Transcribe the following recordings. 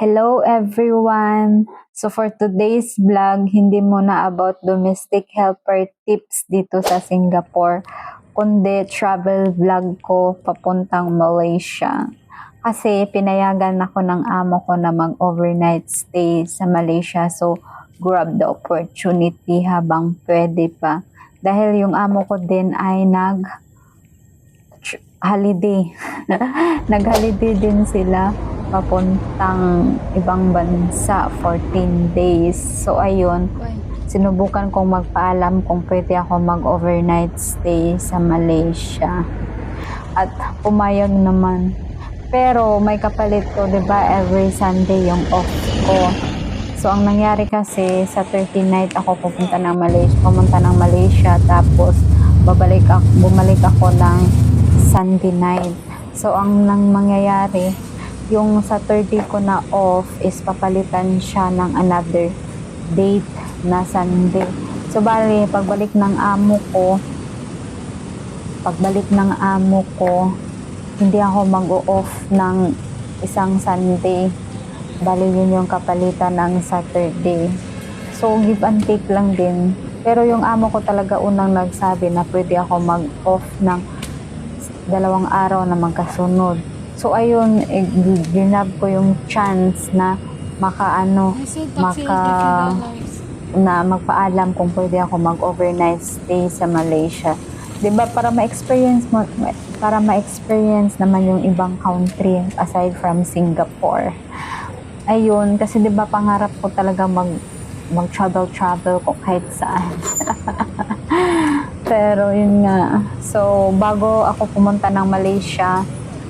Hello everyone! So for today's vlog, hindi muna about domestic helper tips dito sa Singapore, kundi travel vlog ko papuntang Malaysia. Kasi pinayagan ako ng amo ko na mag-overnight stay sa Malaysia, so grab the opportunity habang pwede pa. Dahil yung amo ko din ay holiday. Nag-holiday din sila papuntang ibang bansa 14 days. So ayun, sinubukan kong magpaalam kung pwede ako mag-overnight stay sa Malaysia. At pumayag naman. Pero may kapalit ko, 'di ba? Every Sunday yung off ko. So ang nangyari kasi sa 13 night ako pumunta ng Malaysia, tapos bumalik ako ng Sunday night. So ang mangyayari, yung sa 30 ko na off is papalitan siya ng another date na Sunday. So bali, pagbalik ng amo ko, hindi ako mag-o-off ng isang Sunday. Bali, yun yung kapalitan ng Saturday. So give and take lang din. Pero yung amo ko talaga unang nagsabi na pwede ako mag-off ng 2 araw na magkasunod. So ayun, ginab ko yung chance na magpaalam kung pwede ako mag-overnight stay sa Malaysia. 'Di ba, para ma-experience naman yung ibang country aside from Singapore. Ayun, kasi 'di ba pangarap ko talaga mag-travel ko kahit saan. Pero yun nga. So bago ako pumunta ng Malaysia,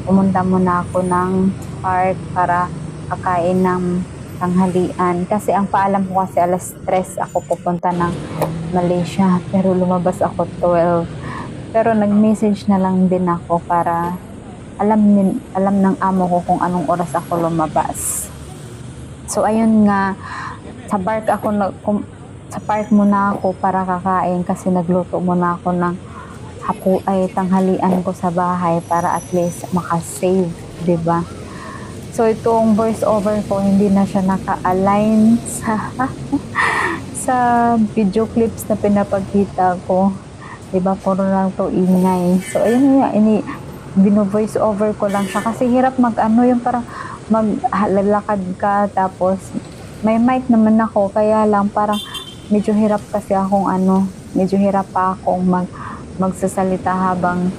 pumunta muna ako ng park para kakain ng tanghalian. Kasi ang paalam ko kasi 3:00 ako pupunta ng Malaysia. Pero lumabas ako 12. Pero nag-message na lang din ako para alam ng amo ko kung anong oras ako lumabas. So ayun nga, sa park muna ako para kakain kasi nagluto muna ako ng tanghalian ko sa bahay para at least makasave, 'di ba? So itong voice over ko hindi na siya naka-align sa video clips na pinapakita ko. 'Di ba? Puro lang to ingay. So ayun nga, bino-voice over ko lang siya kasi hirap yung parang maglalakad ka tapos may mic naman ako, kaya lang parang medyo hirap pa akong magsasalita habang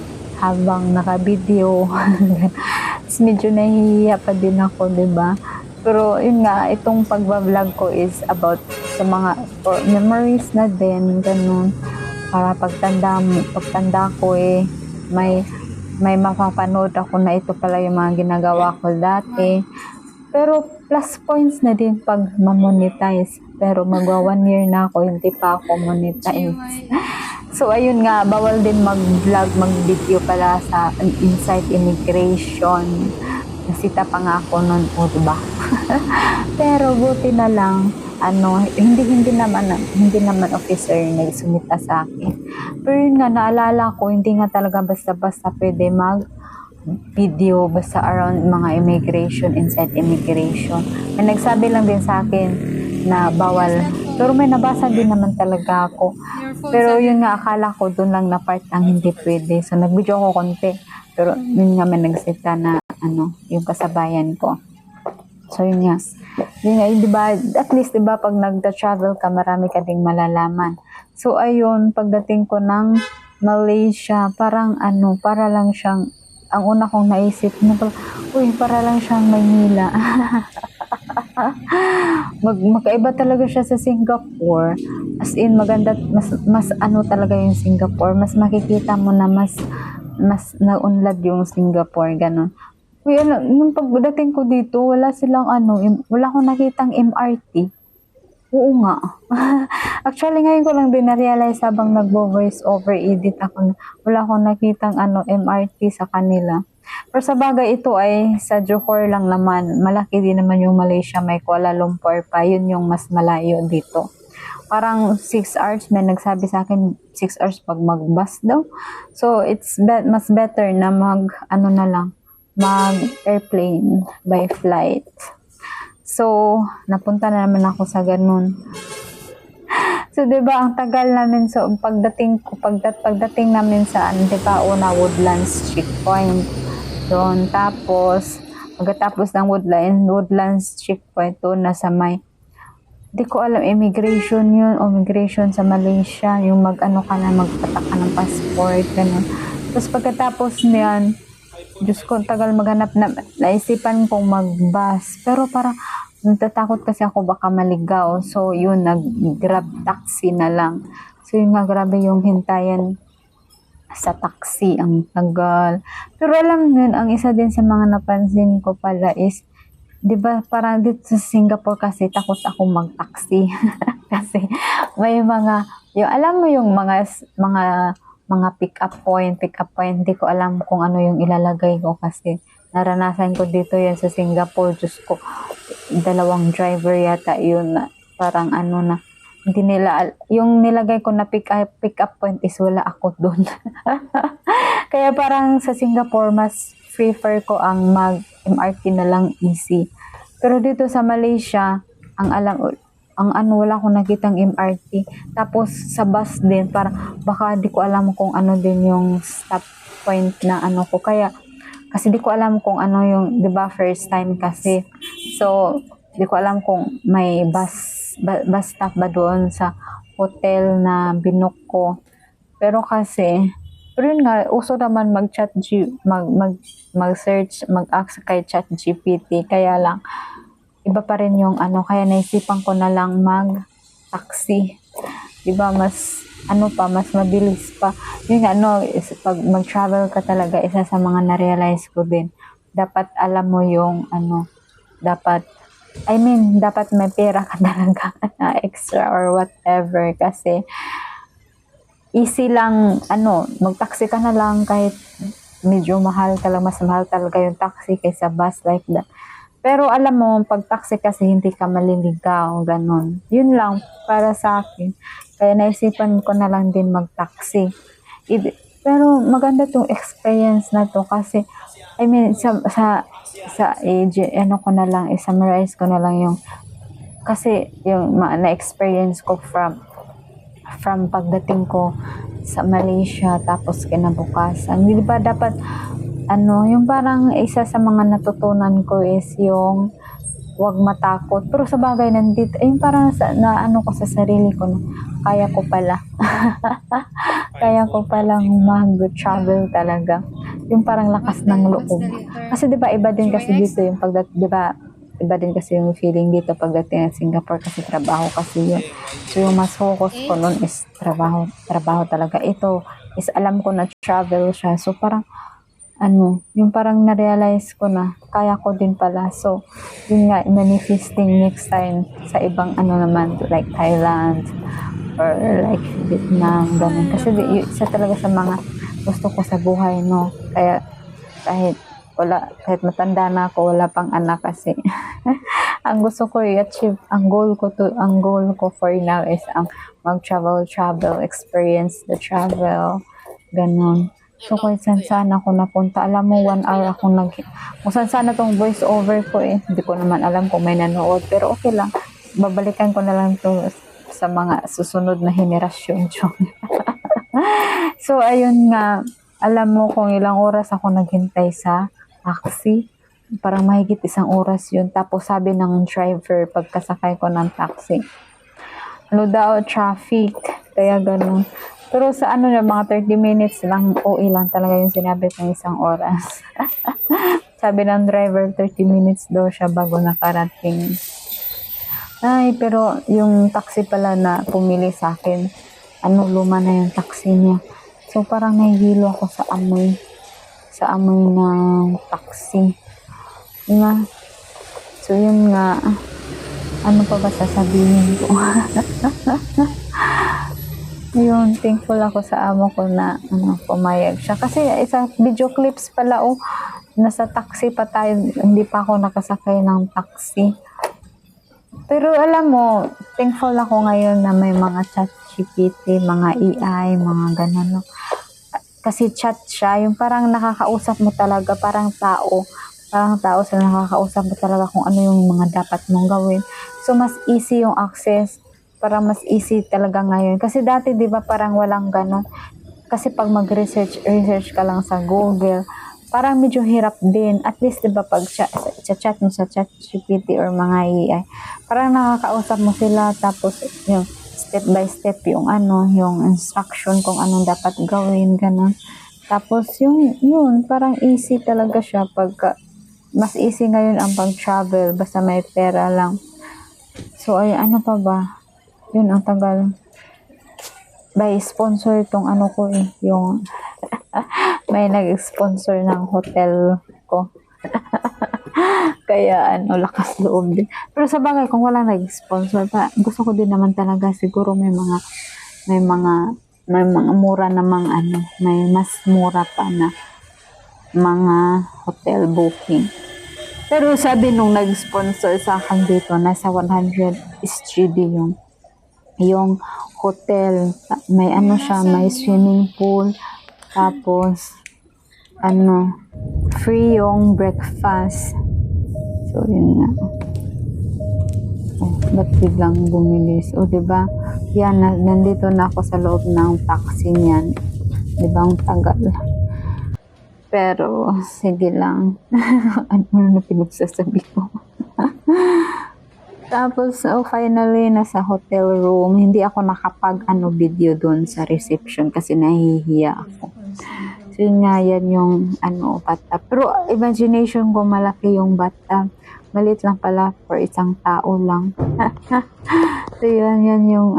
naka-video. Tapos medyo nahihiya pa din ako, 'di ba? Pero yun nga, itong pagba-vlog ko is about sa mga memories na din, ganun. Para pagtanda ko may mapapanood ako na ito pala yung mga ginagawa ko dati. Pero plus points na din pag ma-monetize. Pero magwa 1 year na ako, hindi pa ako monetize. So ayun nga, bawal din mag-vlog, mag-video pala sa inside immigration. Nasita pa nga ako nun, diba? Pero buti na lang, hindi naman officer nagsumita sa akin. Pero yun nga, naalala ko, hindi nga talaga basta-basta pwede video basta around mga inside immigration. May nagsabi lang din sa akin na bawal. Pero may nabasa din naman talaga ako. Pero yun nga, akala ko doon lang na part ang hindi pwede. So nag-video ako konti. Pero yun nga, may nagsita na yung kasabayan ko. So yun nga, diba, at least diba pag nagta-travel ka, marami ka ding malalaman. So ayun, pagdating ko ng Malaysia, parang para lang siyang, ang una kong naisip, para lang siyang Maynila. Magkaiba talaga siya sa Singapore. As in, maganda, mas talaga yung Singapore. Mas makikita mo na mas naunlad yung Singapore, ganun. Nung pagdating ko dito, wala akong nakitang MRT. Oo nga. Actually, ngayon ko lang din na-realize habang nagbo-voice over edit ako, wala akong nakitang MRT sa kanila. Pero sa bagay, ito ay sa Johor lang naman. Malaki din naman yung Malaysia, may Kuala Lumpur pa. Yun yung mas malayo dito. Parang 6 hours, may nagsabi sa akin 6 hours pag mag-bus daw. So it's mas better na mag-airplane by flight. So, napunta na naman ako sa ganun. So, 'di ba, ang tagal namin, so pagdating namin sa ano, 'di ba, una Woodlands checkpoint doon. Tapos pagkatapos ng Woodlands checkpoint doon na sa may, di ko alam, immigration yun o migration sa Malaysia, yung mag-ano ka na, magpatak ka ng passport, ganun. Tapos pagkatapos niyan, Diyos ko, ang tagal maghanap na, naisipan kong mag-bus. Pero parang, natatakot kasi ako baka maligaw. So, yun, nag-grab taxi na lang. So, yun nga, grabe yung hintayan sa taxi. Ang tagal. Pero alam nun, ang isa din sa mga napansin ko pala is, di ba, parang dito sa Singapore kasi, takot ako mag-taxi. Kasi, may mga, yung, alam mo yung mga pick-up point, hindi ko alam kung ano yung ilalagay ko kasi naranasan ko dito yan sa Singapore. Diyos ko, 2 driver yata yun na parang ano na, hindi nila, yung nilagay ko na pick-up point is wala ako doon. Kaya parang sa Singapore, mas prefer ko ang mag-MRT na lang, easy. Pero dito sa Malaysia, ang ano, wala akong nakitang MRT. Tapos sa bus din, para baka di ko alam kung ano din yung stop point na ano ko. Kaya, kasi di ko alam kung ano yung, di ba, first time kasi. So, di ko alam kung may bus stop ba doon sa hotel na binook ko. Pero kasi, pero yun nga, uso naman mag-search, mag-ask kay ChatGPT. Kaya lang, iba pa rin yung ano, kaya naisipan ko na lang mag-taxi. Diba, mas, ano pa, mas mabilis pa. Yung ano, is, pag mag-travel ka talaga, isa sa mga na-realize ko din, dapat alam mo yung, ano, dapat may pera ka talaga na extra or whatever. Kasi, easy lang, ano, mag-taxi ka na lang kahit medyo mahal talaga, mas mahal talaga yung taxi kaysa bus like that. Pero alam mo, pag taxi kasi hindi ka maliligaw, ganun. Yun lang para sa akin. Kaya naisipan ko na lang din mag-taxi. Pero maganda tong experience na to kasi, I mean, sa age, ano ko na lang, i-summarize ko na lang yung, kasi yung na-experience ko from pagdating ko sa Malaysia, tapos kinabukasan. Di ba dapat, ano, yung parang isa sa mga natutunan ko is yung wag matakot. Pero sa bagay nandito, yung parang na ano ko sa sarili ko na kaya ko pala. Kaya ko palang mag-travel talaga. Yung parang lakas ng loob. Kasi 'di ba iba din kasi dito yung di ba iba din kasi yung feeling dito pagdating ng Singapore kasi trabaho kasi yun. So yung mas focus ko nun is trabaho talaga. Ito is alam ko na travel siya. So parang ano, yung parang na-realize ko na kaya ko din pala. So, yun nga, manifesting next time sa ibang ano naman, like Thailand or like Vietnam, ganun. Kasi isa talaga sa mga gusto ko sa buhay, no? Kaya kahit matanda na ako, wala pang anak kasi. Ang gusto ko i-achieve, ang goal ko for now is ang mag-travel, experience the travel, ganun. So, kung saan ako napunta, alam mo, 1 hour akong kung saan tong voice over ko eh. Hindi ko naman alam kung may nanood, pero okay lang. Babalikan ko na lang to sa mga susunod na henerasyon. So, ayun nga, alam mo kung ilang oras ako naghintay sa taxi. Parang mahigit 1 oras yun. Tapos sabi ng driver, pagkasakay ko ng taxi, ano daw, traffic. Kaya ganun. Pero sa ano na, mga 30 minutes lang, OA lang talaga yung sinabi ng 1 oras. Sabi ng driver, 30 minutes daw siya bago nakarating. Ay, pero yung taxi pala na pumili sa akin, ano, luma na yung taxi niya. So, parang nahihilo ako sa amoy ng taxi. Diba? So, yun nga, ano pa ba sasabihin ko? Yun, thankful ako sa amo ko na pumayag siya. Kasi isa video clips pala, nasa taxi pa tayo, hindi pa ako nakasakay ng taxi. Pero alam mo, thankful ako ngayon na may mga ChatGPT, mga AI, mga ganun. No? Kasi chat siya, yung parang nakakausap mo talaga, parang tao. Parang tao sila nakakausap mo talaga kung ano yung mga dapat mong gawin. So, mas easy yung access. Parang mas easy talaga ngayon. Kasi dati, di ba, parang walang ganon. Kasi pag research ka lang sa Google, parang medyo hirap din. At least, di ba, pag chat mo sa ChatGPT or mga AI, parang nakakausap mo sila, tapos yung step by step yung yung instruction kung anong dapat gawin, ganon. Tapos yun, parang easy talaga siya pagka, mas easy ngayon ang pag-travel, basta may pera lang. So, ay, ano pa ba? Yun, ang tagal. By sponsor itong ko yung may nag-sponsor ng hotel ko. Kaya lakas loob din. Pero sa bagay, kung wala nag-sponsor pa, gusto ko din naman talaga siguro may mga mura namang may mas mura pa na mga hotel booking. Pero sabi nung nag-sponsor sa akin dito, nasa 100 SGD yung hotel. May siya, may swimming pool. Tapos, free yung breakfast. So, yun nga. Oh, ba't biglang bumilis? O, diba? Yan, nandito na ako sa loob ng taxi niyan. Diba, ang tagal. Pero, sige lang. Ano na pinagsasabi ko? Tapos, finally, nasa hotel room. Hindi ako nakapag video doon sa reception kasi nahihiya ako. So, yun nga, yan yung bathtub. Pero, imagination ko, malaki yung bathtub. Maliit lang pala for isang tao lang. So, yan yung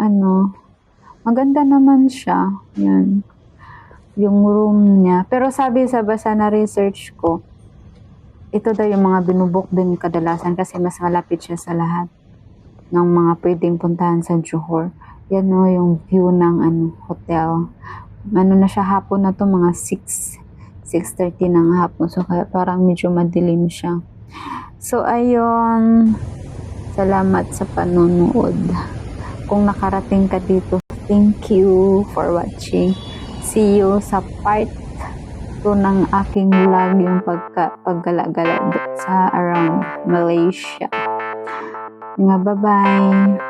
maganda naman siya. Yan. Yung room niya. Pero sabi sa basa na research ko, ito daw yung mga binubok din kadalasan kasi mas malapit siya sa lahat ng mga pwedeng puntahan sa Johor. Yan yung view ng hotel. Na siya hapon na to, mga 6:30 ng hapon. So kaya parang medyo madilim siya. So ayun, salamat sa panonood. Kung nakarating ka dito, thank you for watching. See you sa part 2 ng aking vlog, yung paggala-gala sa around Malaysia. Nga, bye-bye!